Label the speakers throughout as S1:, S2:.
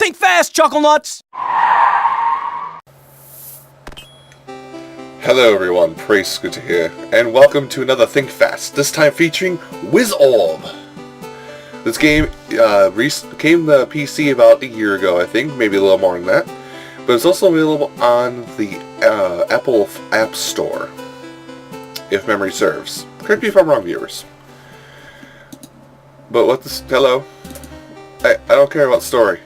S1: Think fast, Chuckle Nuts!
S2: Hello everyone, Praise good to hear, and welcome to another Think Fast, this time featuring Wizorb. This game came to PC about a year ago, I think, maybe a little more than that, but it's also available on the Apple App Store, if memory serves. Correct me if I'm wrong, viewers. But what this... Hello? I don't care about story.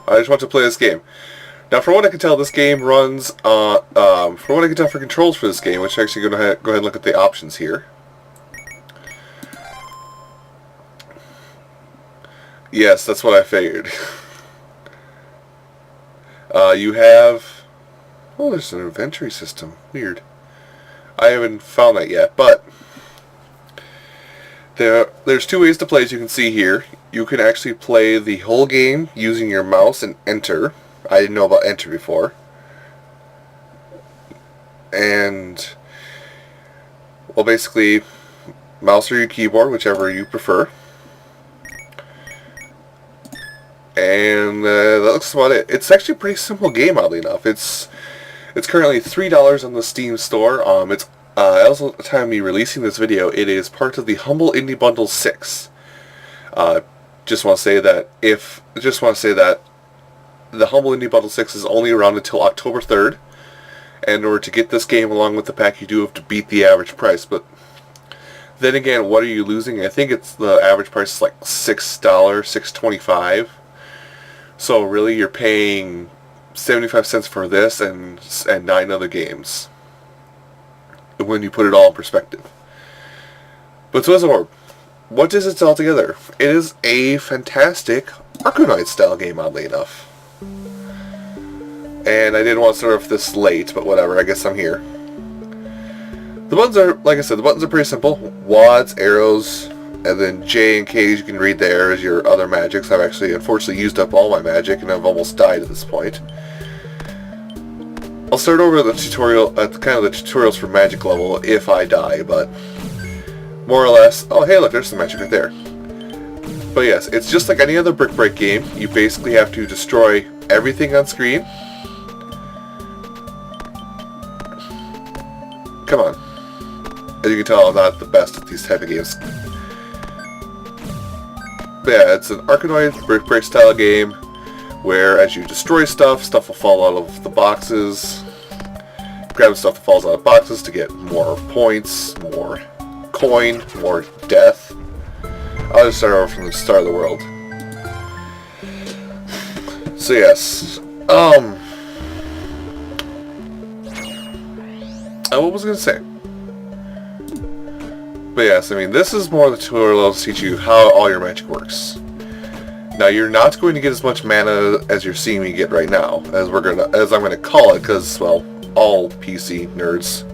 S2: I just want to play this game. Now, from what I can tell, this game runs, from what I can tell for controls for this game, which I'm actually going to go ahead and look at the options here. Yes, that's what I figured. You have... Oh, there's an inventory system. Weird. I haven't found that yet, but... There's two ways to play, as you can see here. You can actually play the whole game using your mouse and enter. I didn't know about enter before. And, well, basically, mouse or your keyboard, whichever you prefer. And that looks about it. It's actually a pretty simple game, oddly enough. It's currently $3 on the Steam store. As of the time of me releasing this video, it is part of the Humble Indie Bundle 6. Just want to say that the Humble Indie Bundle 6 is only around until October 3rd. And in order to get this game along with the pack, you do have to beat the average price. But then again, what are you losing? I think it's the average price is like $6, $6.25. So really, you're paying 75 cents for this and 9 other games when you put it all in perspective. But Wizorb, what is it all together? It is a fantastic Arkanoid style game, oddly enough. And I didn't want to start off this late, but whatever, I guess I'm here. The buttons are, like I said, the buttons are pretty simple. Wads, arrows, and then J and K, as you can read there, is your other magics. I've actually, unfortunately, used up all my magic, and I've almost died at this point. I'll start over the tutorial, kind of the tutorials for magic level if I die, but more or less... Oh, hey, look, there's some magic right there. But yes, it's just like any other brick break game. You basically have to destroy everything on screen. Come on. As you can tell, I'm not the best at these type of games. But yeah, it's an Arkanoid brick break style game where as you destroy stuff, stuff will fall out of the boxes. Grab stuff that falls out of boxes to get more points, more coin, more death. I'll just start over from the start of the world. So yes, what was I going to say? But yes, I mean, this is more of the tutorial to teach you how all your magic works. Now, you're not going to get as much mana as you're seeing me get right now, as I'm gonna call it, because, well, all PC nerds,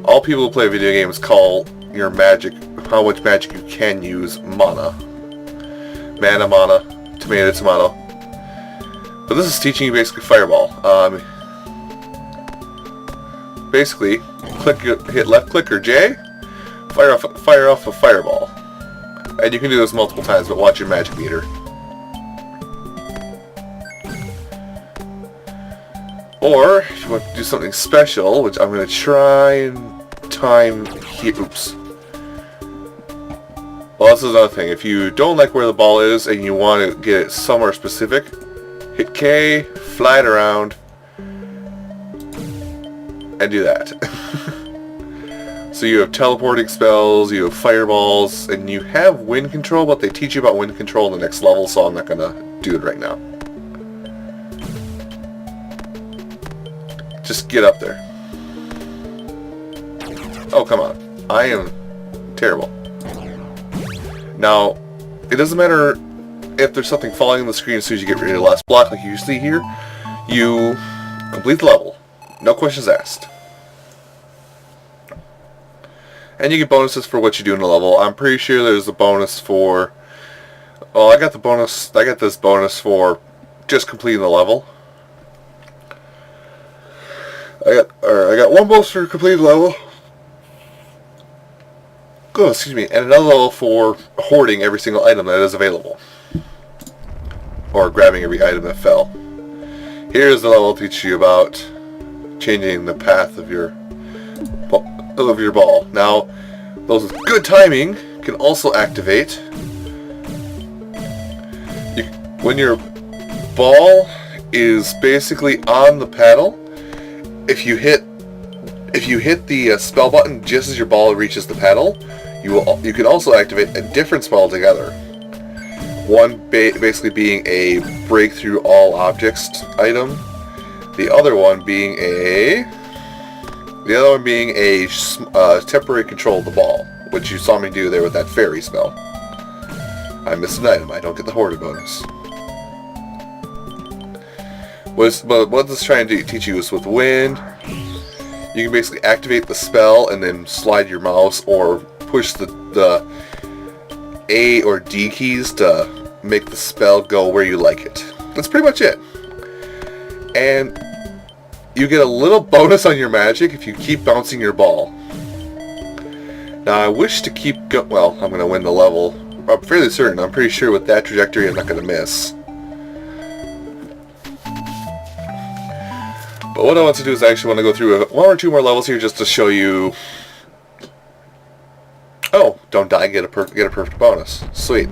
S2: all people who play video games call your magic, how much magic you can use, mana. Mana, tomato. But this is teaching you basically Fireball. Basically, hit left click or J, fire off a Fireball. And you can do this multiple times, but watch your magic meter. Or, if you want to do something special, which I'm going to try and time here. Oops. Well, this is another thing. If you don't like where the ball is and you want to get it somewhere specific, hit K, fly it around, and do that. So you have teleporting spells, you have fireballs, and you have wind control, but they teach you about wind control in the next level, so I'm not going to do it right now. Just get up there. Oh, come on. I am terrible. Now, it doesn't matter if there's something falling on the screen as soon as you get rid of the last block, like you see here. You complete the level. No questions asked. And you get bonuses for what you do in the level. I'm pretty sure there's a bonus for... Well, I got this bonus for just completing the level. I got one bonus for completing the level. Oh, excuse me, and another level for hoarding every single item that is available. Or grabbing every item that fell. Here's the level to teach you about changing the path of your ball. Now, those with good timing can also activate. When your ball is basically on the paddle, if you hit the spell button just as your ball reaches the paddle, you can also activate a different spell altogether. One basically being a break through all objects item. The other one being a temporary control of the ball, which you saw me do there with that fairy spell. I missed an item. I don't get the hoarder bonus. What this is trying to teach you is with wind, you can basically activate the spell and then slide your mouse or push the A or D keys to make the spell go where you like it. That's pretty much it. And you get a little bonus on your magic if you keep bouncing your ball. Now I wish to keep well, I'm going to win the level. I'm fairly certain. I'm pretty sure with that trajectory I'm not going to miss. But what I want to do is I actually want to go through one or two more levels here just to show you. Oh, don't die, get a perfect bonus. Sweet.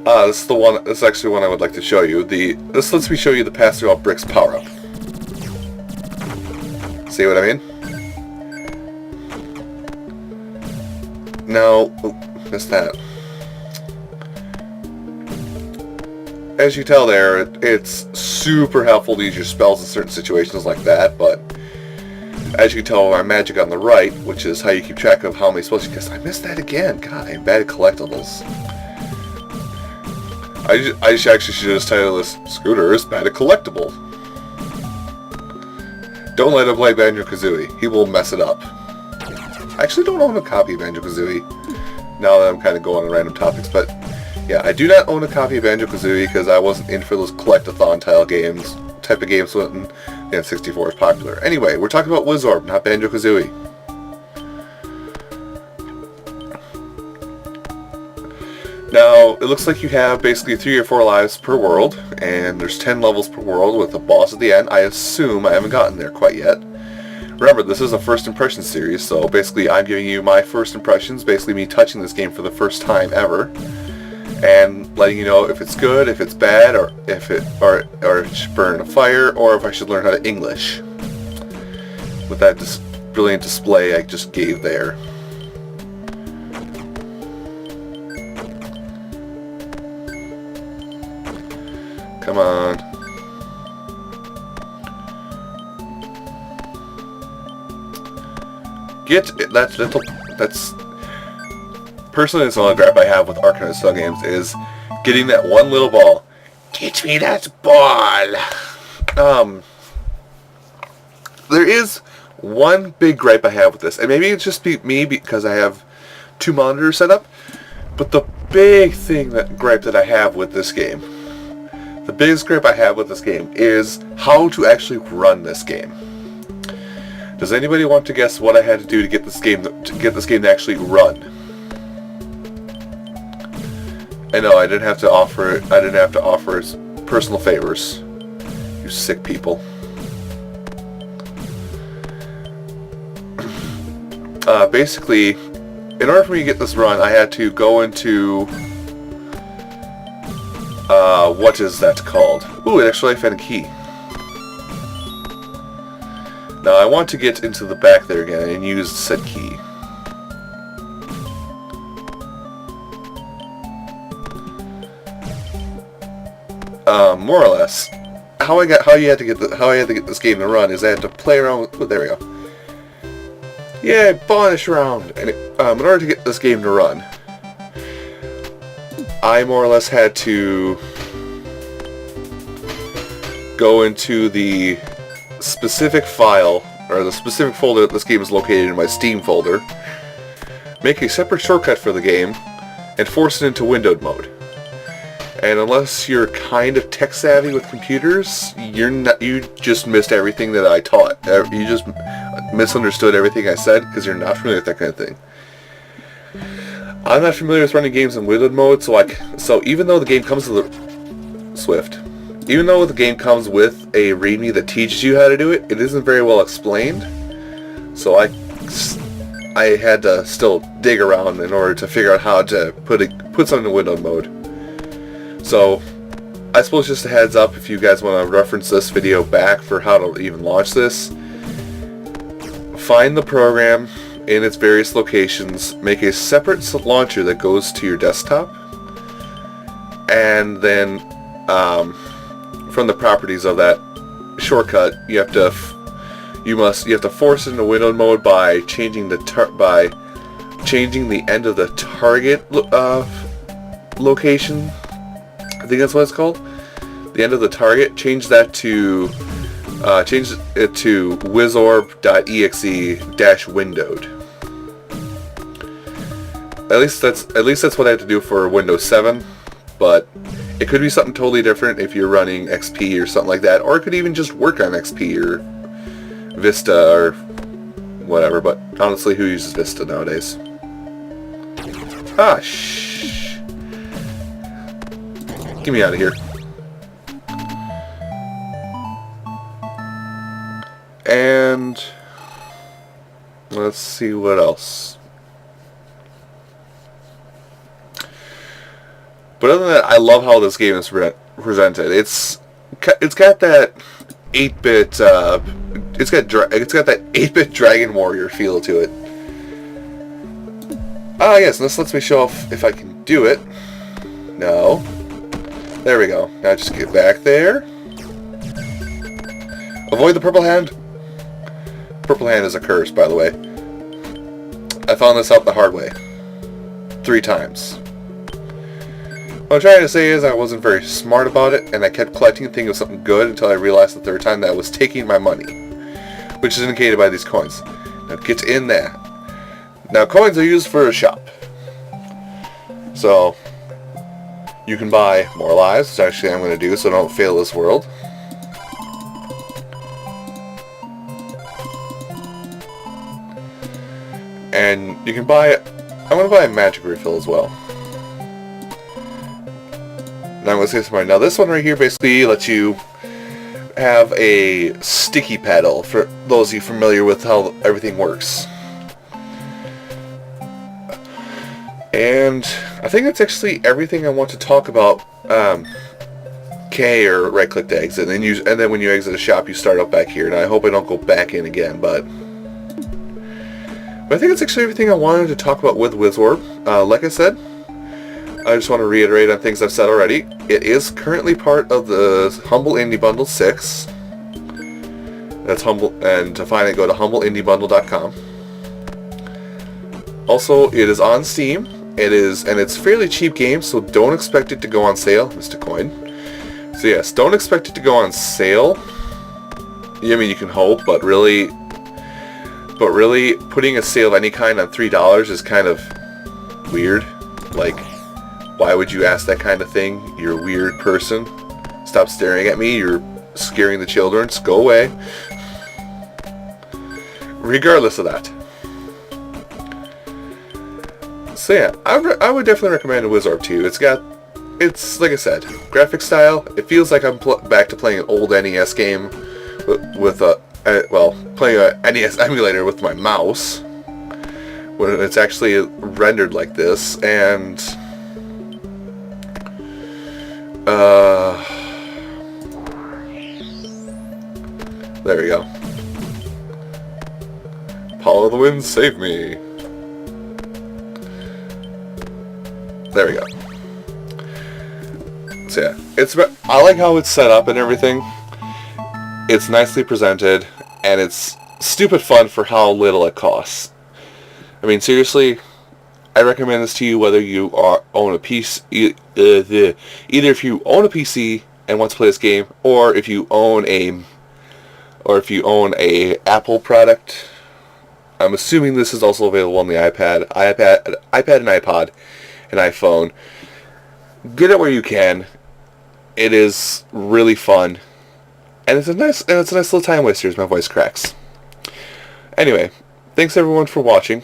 S2: This is the one. This is actually one I would like to show you. This lets me show you the pass through all bricks power up. See what I mean? Now, missed that. As you tell there, it's super helpful to use your spells in certain situations like that, but as you can tell, my magic on the right, which is how you keep track of how many spells you cast. I missed that again. God, I'm bad at collectibles. I just actually should just title this Scooter is bad at collectible. Don't let him play Banjo-Kazooie. He will mess it up. I actually don't own a copy of Banjo-Kazooie, now that I'm kind of going on random topics, but yeah, I do not own a copy of Banjo-Kazooie because I wasn't in for those collect-a-thon type of games when the N64 was popular. Anyway, we're talking about Wizorb, not Banjo-Kazooie. Now, it looks like you have basically 3 or 4 lives per world, and there's 10 levels per world with a boss at the end. I assume I haven't gotten there quite yet. Remember, this is a first impression series, so basically I'm giving you my first impressions, basically me touching this game for the first time ever, and letting you know if it's good, if it's bad, or if it should burn in a fire, or if I should learn how to English. With that brilliant display I just gave there. Come on. That's personally it's the only gripe I have with Arkanoid style games is getting that one little ball. Teach me that ball. There is one big gripe I have with this, and maybe it's just me because I have 2 monitors set up, but the big gripe that I have with this game, the biggest gripe I have with this game is how to actually run this game. Does anybody want to guess what I had to do to get this game to actually run? I know I didn't have to offer personal favors. You sick people. Basically, in order for me to get this run, I had to go into what is that called? Ooh, actually I found a key. Now I want to get into the back there again and use said key. More or less, how I had to get this game to run is I had to play around with. Oh, there we go. Yeah, bonish round, and in order to get this game to run, I more or less had to go into the specific file, or the specific folder that this game is located in, my Steam folder, make a separate shortcut for the game, and force it into windowed mode. And unless you're kind of tech savvy with computers, you just missed everything that I taught. misunderstood everything I said because you're not familiar with that kind of thing. I'm not familiar with running games in windowed mode, so even though the game comes with even though the game comes with a README that teaches you how to do it, it isn't very well explained. So I had to still dig around in order to figure out how to put something in windowed mode. So I suppose just a heads up, if you guys want to reference this video back for how to even launch this, find the program in its various locations, make a separate launcher that goes to your desktop, and then from the properties of that shortcut, you have to force it into windowed mode by changing the end of the target location. I think that's what it's called. The end of the target. Change it to wizorb.exe-windowed. At least that's what I have to do for Windows 7, but it could be something totally different if you're running XP or something like that, or it could even just work on XP or Vista or whatever, but honestly, who uses Vista nowadays? Ah, shh. Get me out of here. And let's see what else. But other than that, I love how this game is presented. It's got that 8-bit it's got that 8-bit Dragon Warrior feel to it. Ah, yes, and this lets me show off if I can do it. No. There we go. Now just get back there. Avoid the purple hand. Purple hand is a curse, by the way. I found this out the hard way. 3 times. What I'm trying to say is I wasn't very smart about it, and I kept collecting and thinking of something good until I realized the 3rd time that I was taking my money, which is indicated by these coins. Now get in there. Now coins are used for a shop. So you can buy more lives, which actually I'm going to do so I don't fail this world. And you can buy, I'm going to buy a magic refill as well. Now I'm going to say something. Now this one right here basically lets you have a sticky pedal, for those of you familiar with how everything works. And I think that's actually everything I want to talk about. K or right click to exit, and then when you exit a shop you start up back here. And I hope I don't go back in again, but I think that's actually everything I wanted to talk about with Wizorb. Like I said, I just want to reiterate on things I've said already. It is currently part of the Humble Indie Bundle 6. That's Humble, and to find it, go to humbleIndieBundle.com. Also, it is on Steam. It's a fairly cheap game, so don't expect it to go on sale, Mr. Coin. So yes, don't expect it to go on sale. I mean, you can hope, but really, putting a sale of any kind on $3 is kind of weird. Like, why would you ask that kind of thing? You're a weird person. Stop staring at me. You're scaring the children. Just go away. Regardless of that. So yeah, I would definitely recommend Wizorb to you. It's like I said, graphic style. It feels like I'm back to playing an old NES game with playing a NES emulator with my mouse when it's actually rendered like this. And there we go. Paul of the Winds, save me. There we go. So yeah, I like how it's set up and everything. It's nicely presented, and it's stupid fun for how little it costs. I mean, seriously, I recommend this to you whether you own a PC, either if you own a PC and want to play this game, or if you own a Apple product. I'm assuming this is also available on the iPad and iPod and iPhone. Get it where you can. It is really fun, and it's a nice little time waster as my voice cracks. Anyway, thanks everyone for watching,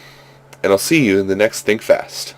S2: and I'll see you in the next Think Fast.